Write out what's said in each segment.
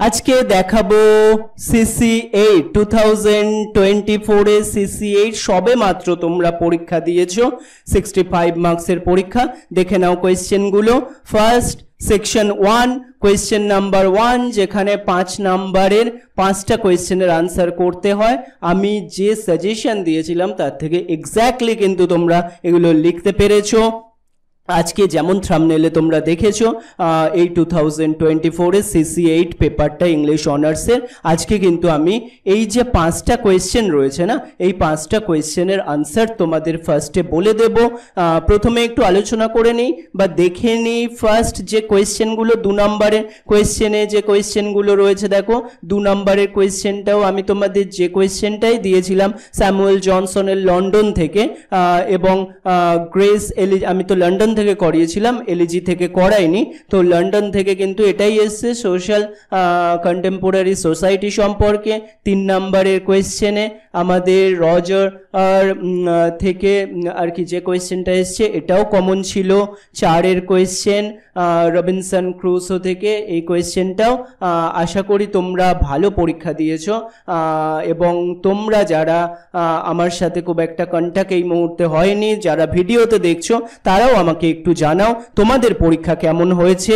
আজকে দেখাবো CC8 2024 এ CC8 সবে মাত্র তোমরা পরীক্ষা দিয়েছো 65 মার্কসের পরীক্ষা। দেখে নাও কোয়েশ্চেনগুলো। ফার্স্ট সেকশন 1 কোয়েশ্চেন নাম্বার 1 যেখানে 5 নাম্বারের 5টা কোয়েশ্চেনের আনসার করতে হয়। আমি যে সাজেশন দিয়েছিলাম তার থেকে এক্স্যাক্টলি কিন্তু তোমরা এগুলো লিখতে পেরেছো। আজকে যেমন থাম্বনেলে তোমরা দেখেছো এই 2024 এর CC8 পেপারটা ইংলিশ অনার্সের। আজকে কিন্তু আমি এই যে 5টা কোয়েশ্চেন রয়েছে না, এই 5টা কোয়েশ্চেনের আনসার তোমাদের ফার্স্টে বলে দেব। প্রথমে একটু আলোচনা করে নিই বা দেখে নিই ফার্স্ট যে কোয়েশ্চেনগুলো। 2 নম্বরের কোয়েশ্চেনে যে কোয়েশ্চেনগুলো রয়েছে দেখো, 2 নম্বরের কোয়েশ্চেনটাও আমি তোমাদের যে কোয়েশ্চেনটাই দিয়েছিলাম স্যামুয়েল জনসনের লন্ডন থেকে, এবং গ্রেস এলি আমি তো লন্ডন থেকে করিয়েছিলাম, এলজি থেকে করাইনি। তো লন্ডন থেকে কিন্তু এটাই এসছে সোশ্যাল কন্টেম্পোরারি সোসাইটি সম্পর্কে। 3 নম্বরের কোয়েশ্চেনে আমাদের রজার থেকে আর কি যে কোয়েশ্চেনটা এসছে এটাও কমন ছিল। 4 কোয়েশ্চেন রবিনসন ক্রুসো থেকে, এই কোয়েশ্চেনটাও আশা করি তোমরা ভালো পরীক্ষা দিয়েছো। এবং তোমরা যারা আমার সাথে খুব একটা কন্ট্যাক্ট এই মুহূর্তে হয়নি, যারা ভিডিওতে দেখছো তারাও আমাকে একটু জানাও তোমাদের পরীক্ষা কেমন হয়েছে।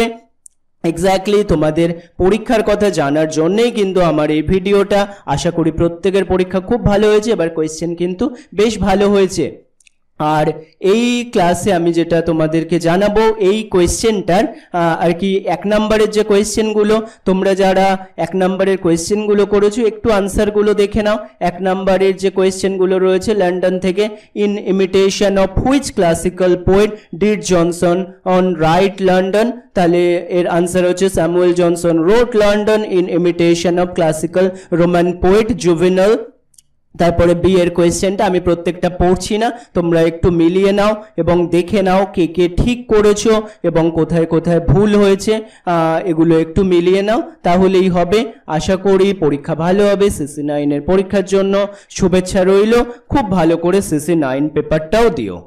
এক্স্যাক্টলি তোমাদের পরীক্ষার কথা জানার জন্যই কিন্তু আমার এই ভিডিওটা। আশা করি প্রত্যেকের পরীক্ষা খুব ভালো হয়েছে, এবার কোয়েশ্চেন কিন্তু বেশ ভালো হয়েছে। আর এই ক্লাসে আমি যেটা তোমাদেরকে জানাবো এই কোয়েশ্চেনটার আর কি 1 নম্বরের যে কোয়েশ্চেনগুলো, তোমরা যারা 1 নম্বরের কোয়েশ্চেনগুলো করেছো একটু আনসারগুলো দেখে নাও। 1 নম্বরের যে কোয়েশ্চেনগুলো রয়েছে লন্ডন থেকে, in imitation of which classical poet did Johnson on write London, তাহলে এর আনসার হচ্ছে Samuel Johnson wrote London in imitation of classical Roman poet Juvenal. তারপরে বি এর কোয়েশ্চেনটা আমি প্রত্যেকটা পড়ছি না, তোমরা একটু মিলিয়ে নাও এবং দেখে নাও কে কে ঠিক করেছো এবং কোথায় কোথায় ভুল হয়েছে, এগুলো একটু মিলিয়ে নাও, তাহলেই হবে। আশা করি পরীক্ষা ভালো হবে। CC9 এর পরীক্ষার জন্য শুভেচ্ছা রইল। খুব ভালো করে CC9 পেপারটাও দিও।